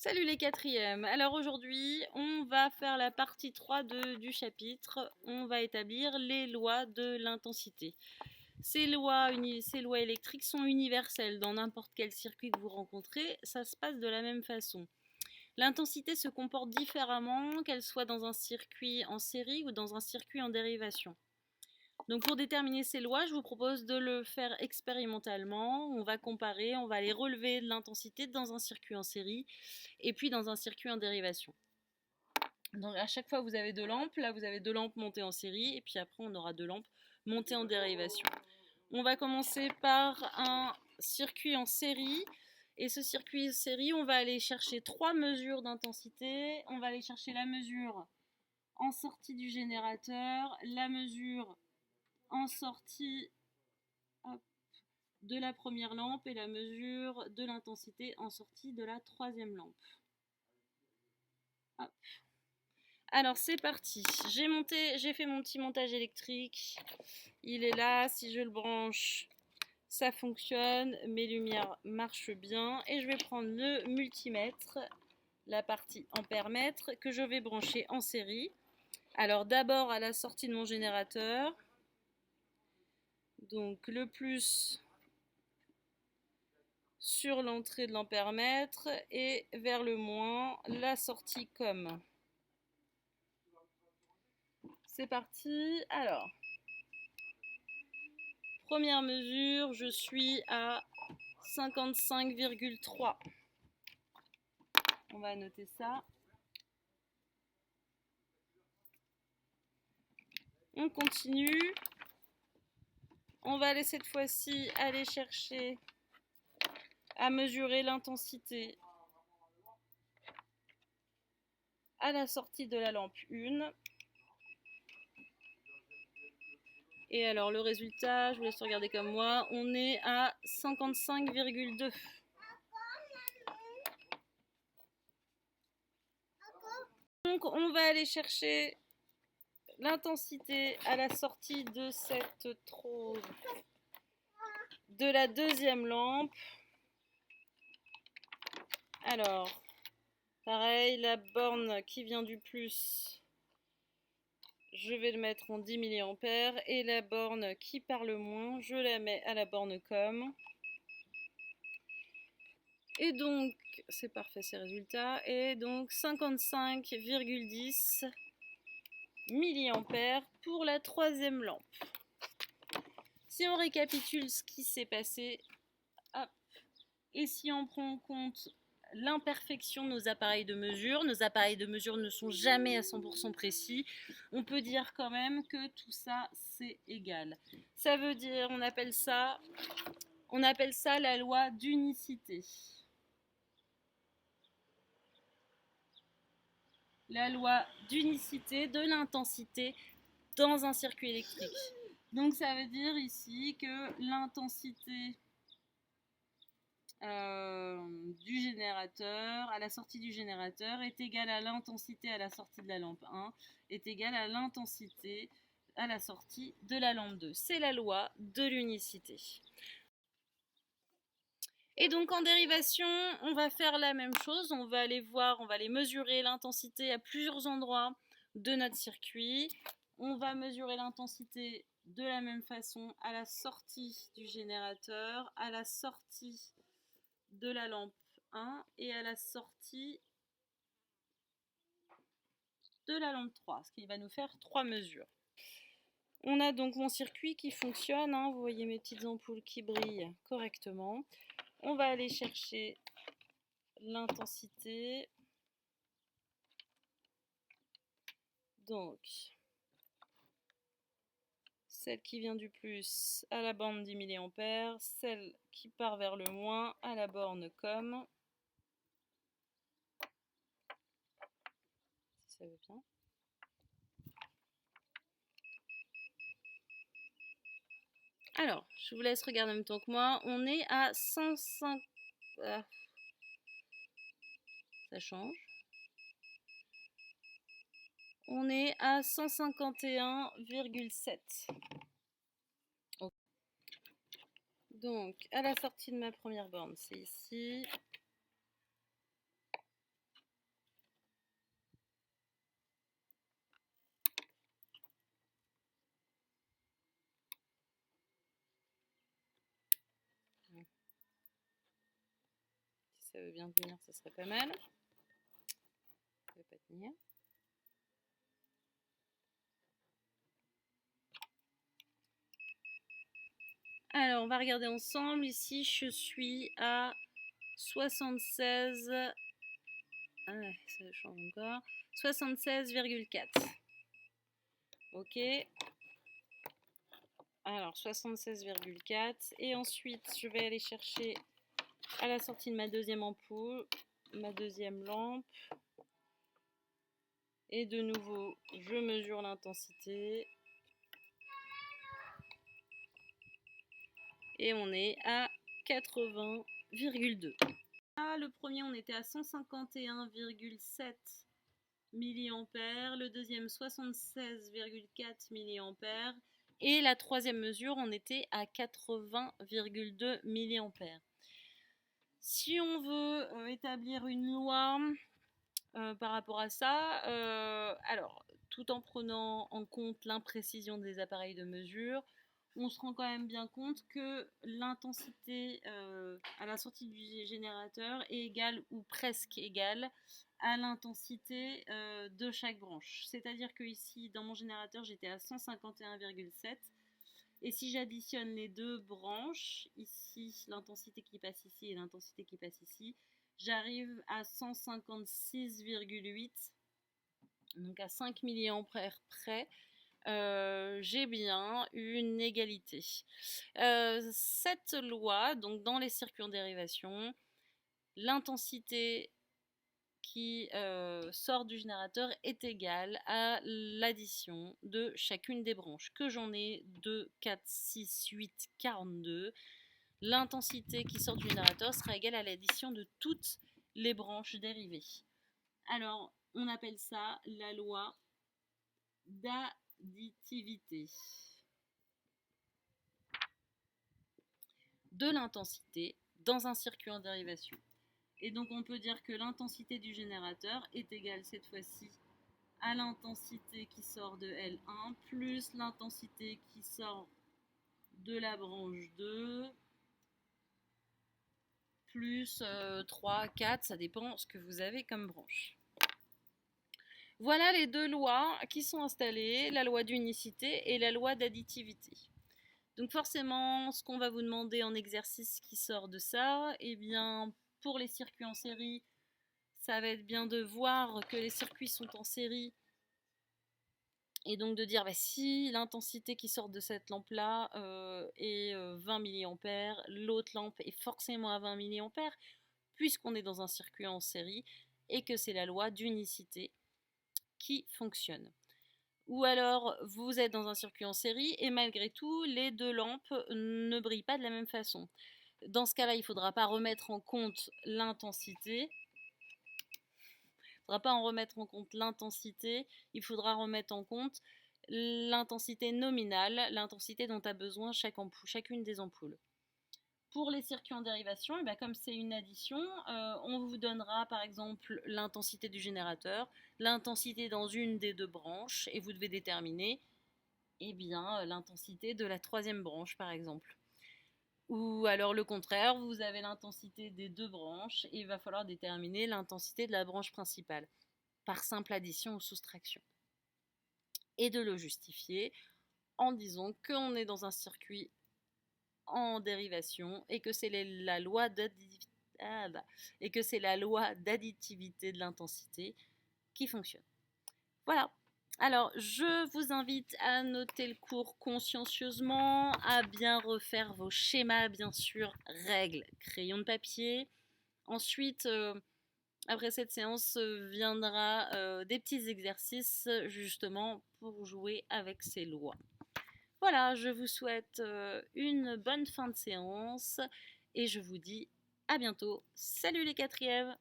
Salut les quatrièmes. Alors aujourd'hui, on va faire la partie 3 du chapitre. On va établir les lois de l'intensité. Ces lois électriques sont universelles dans n'importe quel circuit que vous rencontrez. Ça se passe de la même façon. L'intensité se comporte différemment, qu'elle soit dans un circuit en série ou dans un circuit en dérivation. Donc pour déterminer ces lois, je vous propose de le faire expérimentalement. On va comparer, on va aller relever l'intensité dans un circuit en série et puis dans un circuit en dérivation. Donc à chaque fois vous avez deux lampes, là vous avez deux lampes montées en série et puis après on aura deux lampes montées en dérivation. On va commencer par un circuit en série. Et ce circuit en série, on va aller chercher trois mesures d'intensité. On va aller chercher la mesure en sortie du générateur, la mesure en sortie de la première lampe et la mesure de l'intensité en sortie de la troisième lampe. Hop. Alors c'est parti, j'ai fait mon petit montage électrique, il est là, si je le branche, ça fonctionne, mes lumières marchent bien et je vais prendre le multimètre, la partie ampère-mètre que je vais brancher en série. Alors d'abord à la sortie de mon générateur, donc le plus sur l'entrée de l'ampère-mètre et vers le moins la sortie com. C'est parti, alors première mesure, je suis à 55,3. On va noter ça. On continue. On va aller cette fois-ci aller chercher à mesurer l'intensité à la sortie de la lampe 1. Et alors le résultat, je vous laisse regarder comme moi, on est à 55,2. Donc on va aller chercher l'intensité à la sortie de de la deuxième lampe. Alors, pareil, la borne qui vient du plus, je vais le mettre en 10 mA. Et la borne qui part le moins, je la mets à la borne com. Et donc, c'est parfait ces résultats. Et donc 55,10 mA pour la troisième lampe. Si on récapitule ce qui s'est passé, hop, et si on prend en compte l'imperfection de nos appareils de mesure ne sont jamais à 100% précis, on peut dire quand même que tout ça c'est égal. Ça veut dire, on appelle ça la loi d'unicité. La loi d'unicité de l'intensité dans un circuit électrique. Donc ça veut dire ici que l'intensité du générateur, à la sortie du générateur, est égale à l'intensité à la sortie de la lampe 1, est égale à l'intensité à la sortie de la lampe 2. C'est la loi de l'unicité. Et donc en dérivation, on va faire la même chose, on va aller voir, on va aller mesurer l'intensité à plusieurs endroits de notre circuit. On va mesurer l'intensité de la même façon à la sortie du générateur, à la sortie de la lampe 1 et à la sortie de la lampe 3, ce qui va nous faire 3 mesures. On a donc mon circuit qui fonctionne, hein, vous voyez mes petites ampoules qui brillent correctement. On va aller chercher l'intensité. Donc, celle qui vient du plus à la borne 10 mA, celle qui part vers le moins à la borne com. Si ça veut bien. Alors, je vous laisse regarder en même temps que moi. On est à 105... ça change. On est à 151,7. Donc, à la sortie de ma première borne, c'est ici. ça veut bien tenir, ça serait pas mal. Ça veut pas tenir. Alors, on va regarder ensemble. Ici, je suis à 76. Ah, ça change encore. 76,4. Ok. Alors, 76,4. Et ensuite, je vais aller chercher à la sortie de ma deuxième ampoule, ma deuxième lampe. Et de nouveau, je mesure l'intensité. Et on est à 80,2. Ah, le premier, on était à 151,7 milliampères. Le deuxième, 76,4 milliampères. Et la troisième mesure, on était à 80,2 milliampères. Si on veut établir une loi par rapport à ça, alors, tout en prenant en compte l'imprécision des appareils de mesure, on se rend quand même bien compte que l'intensité à la sortie du générateur est égale ou presque égale à l'intensité de chaque branche. C'est-à-dire que ici, dans mon générateur, j'étais à 151,7. Et si j'additionne les deux branches, ici, l'intensité qui passe ici et l'intensité qui passe ici, j'arrive à 156,8. Donc à 5 milliampères près. J'ai bien une égalité. Cette loi, donc dans les circuits en dérivation, l'intensité qui sort du générateur est égale à l'addition de chacune des branches. Que j'en ai 2, 4, 6, 8, 42. L'intensité qui sort du générateur sera égale à l'addition de toutes les branches dérivées. Alors, on appelle ça la loi d'additivité de l'intensité dans un circuit en dérivation. Et donc on peut dire que l'intensité du générateur est égale cette fois-ci à l'intensité qui sort de L1 plus l'intensité qui sort de la branche 2 plus 3, 4, ça dépend ce que vous avez comme branche. Voilà les deux lois qui sont installées, la loi d'unicité et la loi d'additivité. Donc forcément, ce qu'on va vous demander en exercice qui sort de ça, eh bien, pour les circuits en série, ça va être bien de voir que les circuits sont en série et donc de dire si l'intensité qui sort de cette lampe-là est 20 milliampères, l'autre lampe est forcément à 20 milliampères puisqu'on est dans un circuit en série et que c'est la loi d'unicité qui fonctionne. Ou alors, vous êtes dans un circuit en série et malgré tout, les deux lampes ne brillent pas de la même façon. Dans ce cas-là, il ne faudra pas remettre en compte l'intensité. Il ne faudra pas en remettre en compte l'intensité. Il faudra remettre en compte l'intensité nominale, l'intensité dont a besoin chacune des ampoules. Pour les circuits en dérivation, et bien comme c'est une addition, on vous donnera par exemple l'intensité du générateur, l'intensité dans une des deux branches, et vous devez déterminer l'intensité de la troisième branche par exemple. Ou alors le contraire, vous avez l'intensité des deux branches, et il va falloir déterminer l'intensité de la branche principale, par simple addition ou soustraction. Et de le justifier en disant qu'on est dans un circuit en dérivation et que c'est la loi d'additivité de l'intensité qui fonctionne. Voilà. Alors, je vous invite à noter le cours consciencieusement, à bien refaire vos schémas, bien sûr, règles, crayon de papier. Ensuite, après cette séance, viendra des petits exercices justement pour jouer avec ces lois. Voilà, je vous souhaite une bonne fin de séance et je vous dis à bientôt. Salut les quatrièmes!